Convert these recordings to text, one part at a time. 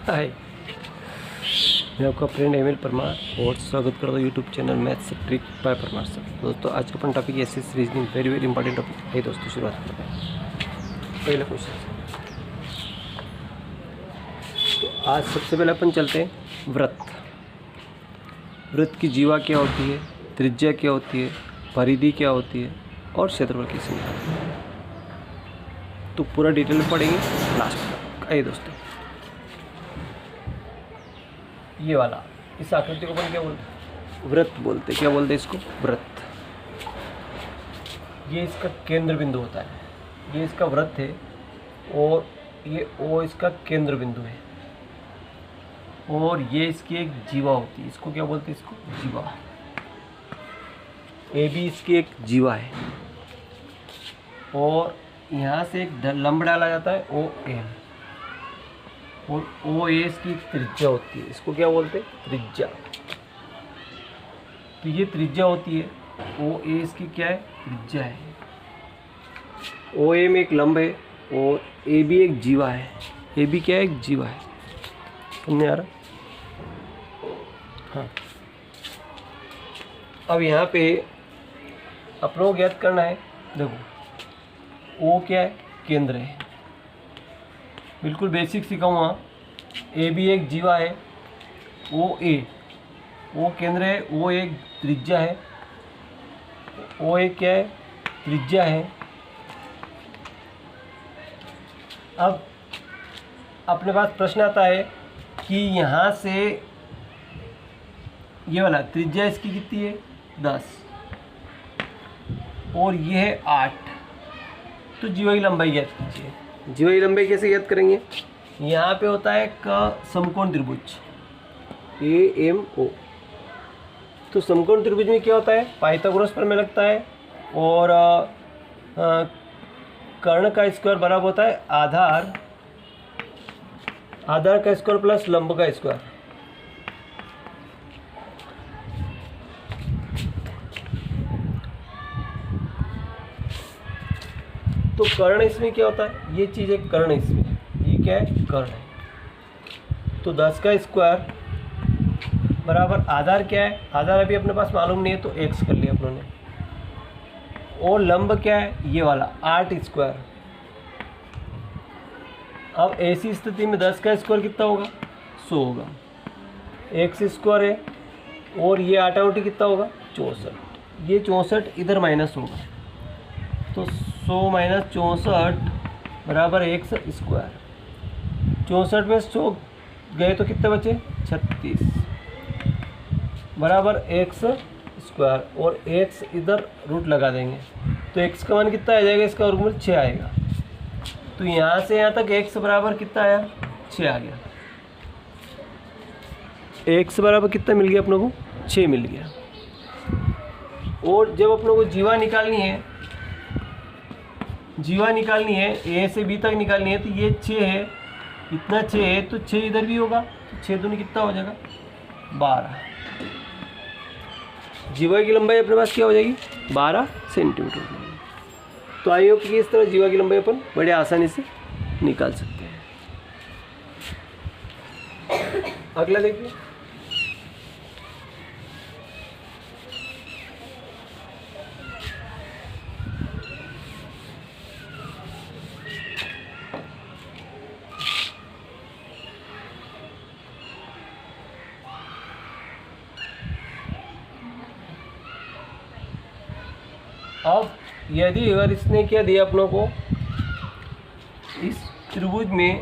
हाय, मैं आपका friend Emil Parmar और स्वागत करता हूँ YouTube channel maths trick by Parmar sir. दोस्तों आज का अपन topic SS reasoning very very important topic है। दोस्तों शुरुआत करते हैं पहला क्वेश्चन। तो आज सबसे पहले अपन चलते हैं वृत्त। वृत्त की जीवा क्या होती है, त्रिज्या क्या होती है, परिधि क्या होती है और क्षेत्रफल कैसे निकालते हैं, तो पूरा डिटेल में पढ़ेंगे लास्ट में। आइए दोस्तों, ये वाला इस आकृति को अपन क्या बोलते हैं, वृत्त बोलते हैं। क्या बोलते हैं इसको, वृत्त। ये इसका केंद्र बिंदु होता है, ये इसका वृत्त है और ये ओ इसका केंद्र बिंदु है और ये इसकी एक जीवा होती है। इसको क्या बोलते हैं, इसको जीवा। ए बी इसकी एक जीवा है और यहाँ से एक लंब डाला जाता है ओ एम और ओ ए इसकी त्रिज्या होती है। इसको क्या बोलते हैं, त्रिज्या। तो ये त्रिज्या होती है, ओ ए इसकी क्या है, त्रिज्या है। ओ ए में एक लंब है और ए बी एक जीवा है। ए बी क्या है, एक जीवा है। समझ आ रहा? हाँ, अब यहाँ पे अपनों को ज्ञात करना है। देखो ओ क्या है, केंद्र है, बिल्कुल बेसिक सिखाऊंगा। ए बी एक जीवा है, ओ केंद्र है, ओ एक त्रिज्या है, ओ एक क्या है, त्रिज्या है। अब अपने पास प्रश्न आता है कि यहाँ से ये वाला त्रिज्या इसकी कितनी है, 10 और ये है 8। तो जीवा की लंबाई ज्ञात कीजिए। जीवा की लंबाई कैसे ज्ञात करेंगे, यहाँ पे होता है एक समकोण त्रिभुज ए एम ओ। तो समकोण त्रिभुज में क्या होता है, पाइथागोरस प्रमेय लगता है और कर्ण का स्क्वायर बराबर होता है आधार का स्क्वायर प्लस लंब का स्क्वायर। तो कर्ण इसमें क्या होता है, ये चीज़ है कर्ण, इसमें ये क्या है, कर्ण है। तो 10 का स्क्वायर बराबर आधार क्या है, आधार अभी अपने पास मालूम नहीं है तो x कर लिया अपनों ने। और लंब क्या है, ये वाला 8 स्क्वायर। अब ऐसी स्थिति में 10 का स्क्वायर कितना होगा, 100 होगा। x स्क्वायर है और ये 8 आउटी कितना होगा, 64। ये 64 इधर माइनस होगा तो 100 माइनस 64 बराबर x स्क्वायर। 64 में 100 गए तो कितने बचे, 36 बराबर x स्क्वायर और x इधर रूट लगा देंगे तो x का मान कितना आ जाएगा, इसका वर्गमूल 6 आएगा। तो यहाँ से यहाँ तक x बराबर कितना आया, 6 आ गया। x बराबर कितना मिल गया अपनों को, 6 मिल गया। और जब अपनों को जीवा निकालनी है, ए से बी तक निकालनी है, तो ये 6 है, इतना 6 है तो 6 इधर भी होगा, तो 6 दूनी कितना हो जाएगा, 12। जीवा की लंबाई अपने पास क्या हो जाएगी, 12 सेंटीमीटर। तो आई होप कि इस तरह जीवा की लंबाई अपन बड़े आसानी से निकाल सकते हैं। अगला देखिए, अब यदि अगर इसने क्या दिया अपनों को, इस त्रिभुज में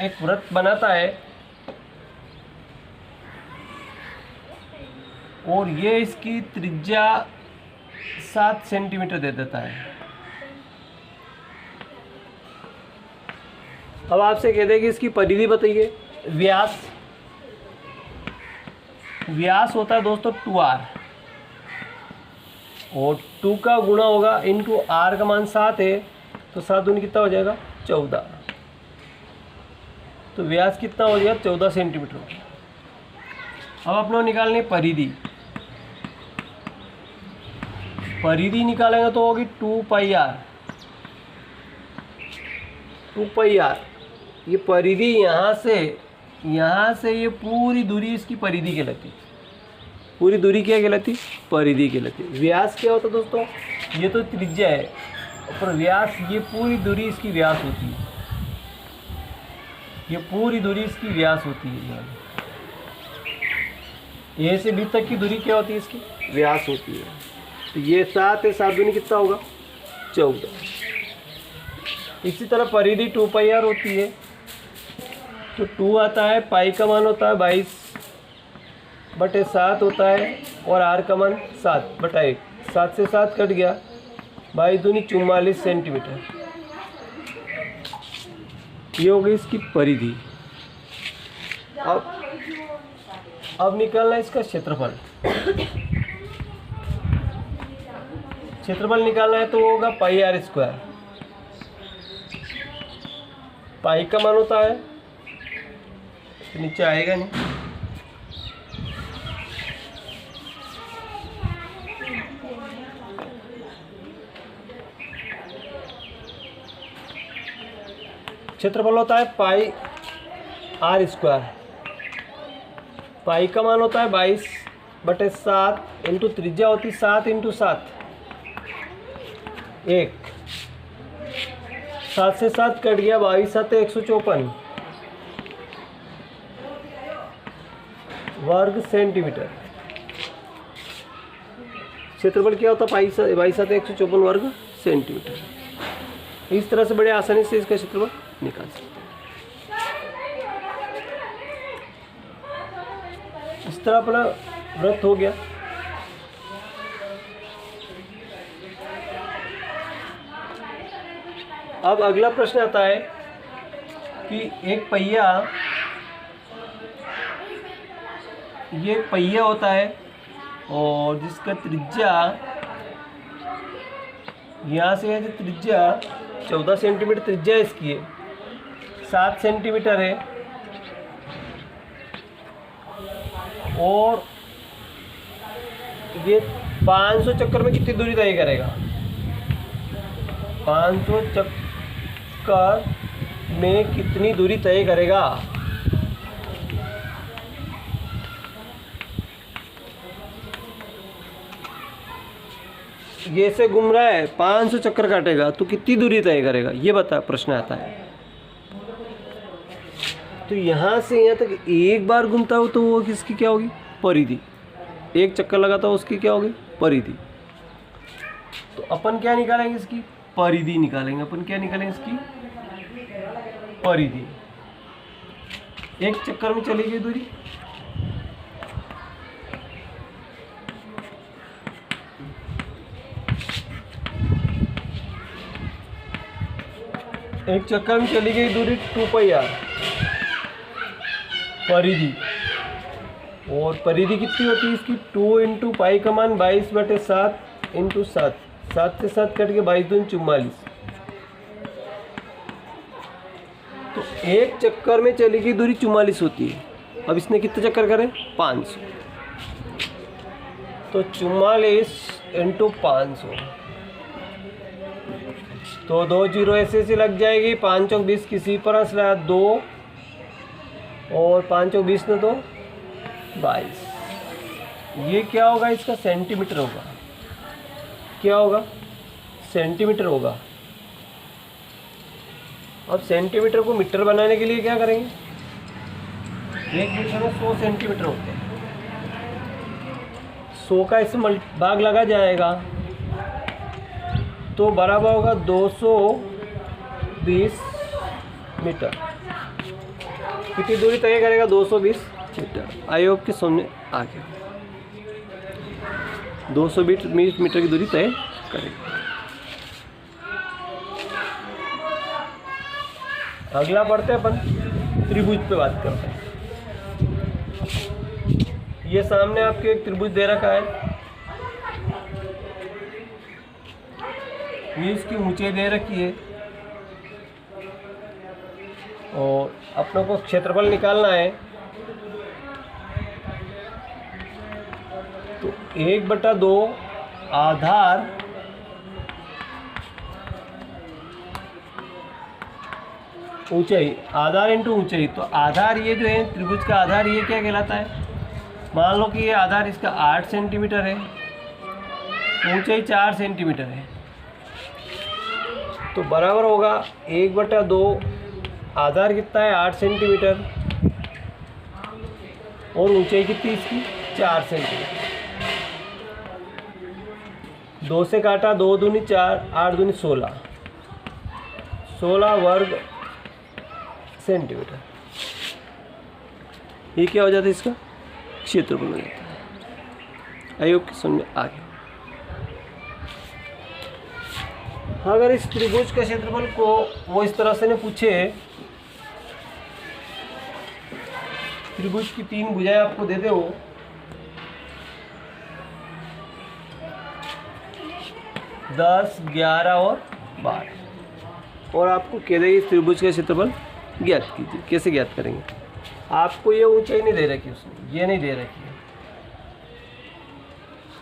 एक वृत्त बनाता है और ये इसकी त्रिज्या 7 सेंटीमीटर दे देता है। अब आपसे कह दे कि इसकी परिधि बताइए। व्यास होता है दोस्तों 2r और 2 का गुणा होगा इंटू r का मान 7 है तो 7 दूनी कितना हो जाएगा, 14। तो व्यास कितना हो जाएगा, 14 सेंटीमीटर। अब अपनों निकालने परिधि। परिधि निकालेंगे तो होगी 2 पाई आर। ये परिधि यहाँ से ये पूरी दूरी इसकी परिधि कहलाती। पूरी दूरी क्या कहलाती? परिधि कहलाती। व्यास क्या होता दोस्तों? ये तो त्रिज्या है, पर व्यास ये पूरी दूरी इसकी व्यास होती है। ये पूरी दूरी इसकी व्यास होती है। ए से बी तक की दूरी क्या होती है? इसकी व्यास होती है। तो ये 7 है, 7 दूनी कितना होगा? 14। इसी तरह परिधि 2πr होती है। तो 2 आता है, पाई का मान होता है 22/7 होता है, और आर का मान 7/1। 7 से 7 कट गया, 22 दूनी 44 सेंटीमीटर। ये हो गई इसकी परिधि। अब निकालना इसका क्षेत्रफल। क्षेत्रफल निकालना है तो वो होगा πr²। पाई का मान होता है, तो नीचे आएगा नहीं, क्षेत्रफल होता है πr²। पाई का मान होता है 22/7 इंटू त्रिज्या होती 7 × 7 1। 7 से 7 कट गया, 22×7 = 154 वर्ग सेंटीमीटर। क्षेत्रफल क्या होता है? 22×7 = 154 वर्ग सेंटीमीटर। इस तरह से बड़े आसानी से इसका क्षेत्रफल निकाल सकते हैं। इस तरह अपना वृत्त हो गया। अब अगला प्रश्न आता है कि एक पहिया, ये पहिया होता है और जिसका त्रिज्या यहाँ से है, जो त्रिज्या 14 सेंटीमीटर त्रिज्या इसकी है, 7 सेंटीमीटर है, और ये 500 चक्कर में कितनी दूरी तय करेगा? 500 चक्कर में कितनी दूरी तय करेगा? ये से घूम रहा है, 500 चक्कर काटेगा तो कितनी दूरी तय करेगा? ये बता, प्रश्न आता है। तो यहाँ से यहाँ तक एक बार घूमता हो तो वो किसकी क्या होगी? परिधि। एक चक्कर लगाता हो उसकी क्या होगी? परिधि। तो अपन क्या निकालेंगे? इसकी परिधि निकालेंगे। अपन क्या निकालेंगे? इसकी परिधि। एक चक्कर में चली गई दूरी, एक चक्कर में चली गई दूरी 2πr परिधि। और परिधि कितनी होती है इसकी? 2 × पाई का मान 22/7 × 7। 7 से 7 कट के 22 दूनी 44। तो एक चक्कर में चली गई दूरी 44 होती है। अब इसने कितने चक्कर करे? 500। तो 44 × 500, तो 2 0 ऐसे लग जाएगी। 5 × 20 किसी पर 2, और 5 × 20 न तो 22। ये क्या होगा? इसका सेंटीमीटर होगा। क्या होगा? सेंटीमीटर होगा। अब सेंटीमीटर को मीटर बनाने के लिए क्या करेंगे? 1 मीटर में 100 सेंटीमीटर होते हैं। 100 का इसमें भाग लगा जाएगा तो बराबर होगा 220 मीटर। कितनी दूरी तय करेगा? 220 मीटर। आई होप के सामने आ गया। 220 मीटर की दूरी तय करेगा। अगला पढ़ते हैं अपन त्रिभुज पे बात करते हैं। ये सामने आपके एक त्रिभुज दे रखा है, ये इसकी ऊंचाई दे रखी है, और अपनों को क्षेत्रफल निकालना है। तो 1/2 आधार ऊंचाई, आधार इंटू ऊंचाई। तो आधार ये जो है त्रिभुज का आधार ये क्या कहलाता है, मान लो कि ये आधार इसका 8 सेंटीमीटर है, ऊंचाई 4 सेंटीमीटर है, तो बराबर होगा 1/2। आधार कितना है 8 सेंटीमीटर और ऊंचाई कितनी इसकी 4 सेंटीमीटर। 2 से काटा, 2 दूनी 4, 8 दूनी 16, 16 वर्ग सेंटीमीटर। ये क्या हो जाता है, इसका क्षेत्रफल हो जाता है। आई होप समझ में आ गया। अगर इस त्रिभुज के क्षेत्रफल को वो इस तरह से न पूछे, त्रिभुज की 3 भुजाएं आपको दे दे हो, दस, 11 और 12, और आपको कह देगी इस त्रिभुज का क्षेत्रफल ज्ञात कीजिए। कैसे ज्ञात करेंगे, आपको ये ऊंचाई नहीं दे रखी उसने, ये नहीं दे रखी है,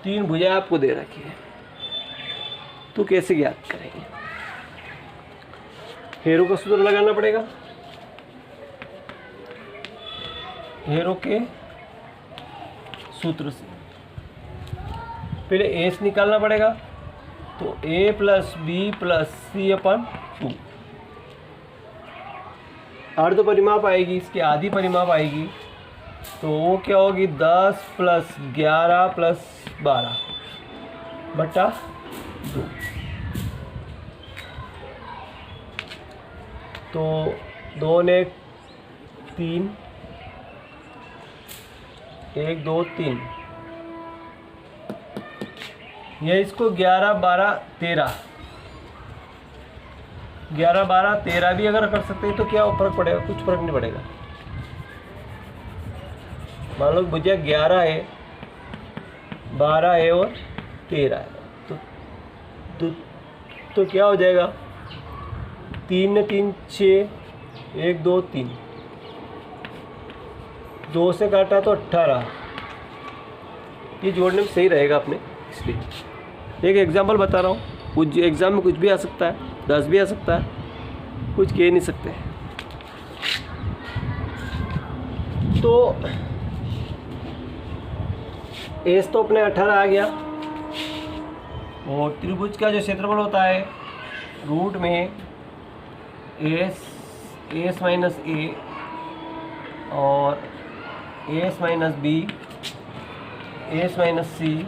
3 भुजाएं आपको दे रखी है, तो कैसे ज्ञात करेंगे। हेरो का सूत्र लगाना पड़ेगा। हेरो के सूत्र से पहले एस निकालना पड़ेगा, तो a + b + c/2 अर्ध परिमाप आएगी, इसकी आधी परिमाप आएगी, तो वो क्या होगी 10 + 11 + 12/2। तो 2 ने 3, 1 2 3, ये इसको 11 12 13, 11 12 13 भी अगर कर सकते हैं तो क्या फर्क पड़ेगा, कुछ फर्क नहीं पड़ेगा। मान लो भुजा 11 है, 12 है और 13 है, तो क्या हो जाएगा, 3 ने 3 6, 1 2 3, 2 से काटा तो 18, ये जोड़ने में सही रहेगा अपने। इसलिए एक एग्जाम्पल बता रहा हूँ, कुछ एग्ज़ाम में कुछ भी आ सकता है, 10 भी आ सकता है, कुछ कह नहीं सकते। तो एस तो अपने 18 आ गया, और त्रिभुज का जो क्षेत्रफल होता है रूट में एस -a और एस -b, एस -c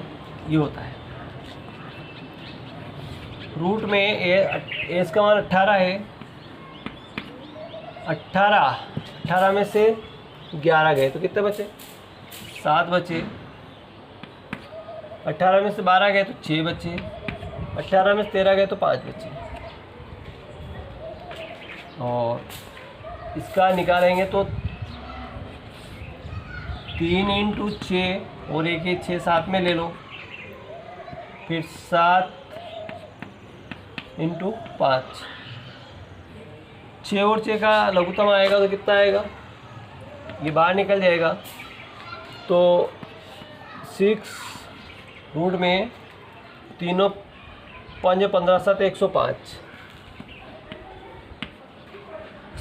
ये होता है। रूट में एस का मान 18 है, 18 में से 11 गए तो कितने बचे, 7 बचे। 18 में से 12 गए तो 6 बचे, 18 में से 13 गए तो 5 बचे, और इसका निकालेंगे तो 3 × 6 और 1 6 7 में ले लो, फिर 7 × 5, 6 और 6 का लघुत्तम आएगा तो कितना आएगा, ये बाहर निकल जाएगा, तो 6 रूट में 3 5 15 7 105,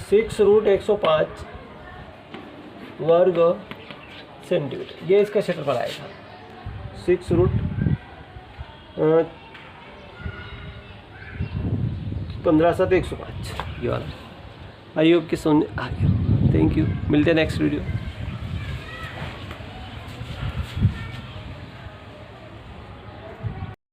6 रूट 105 वर्ग सेंटीमीटर, ये इसका क्षेत्रफल आएगा। 6 रूट 15 7 105 ये वाला। आई होप कि समझ आ गया। थैंक यू, मिलते हैं नेक्स्ट वीडियो।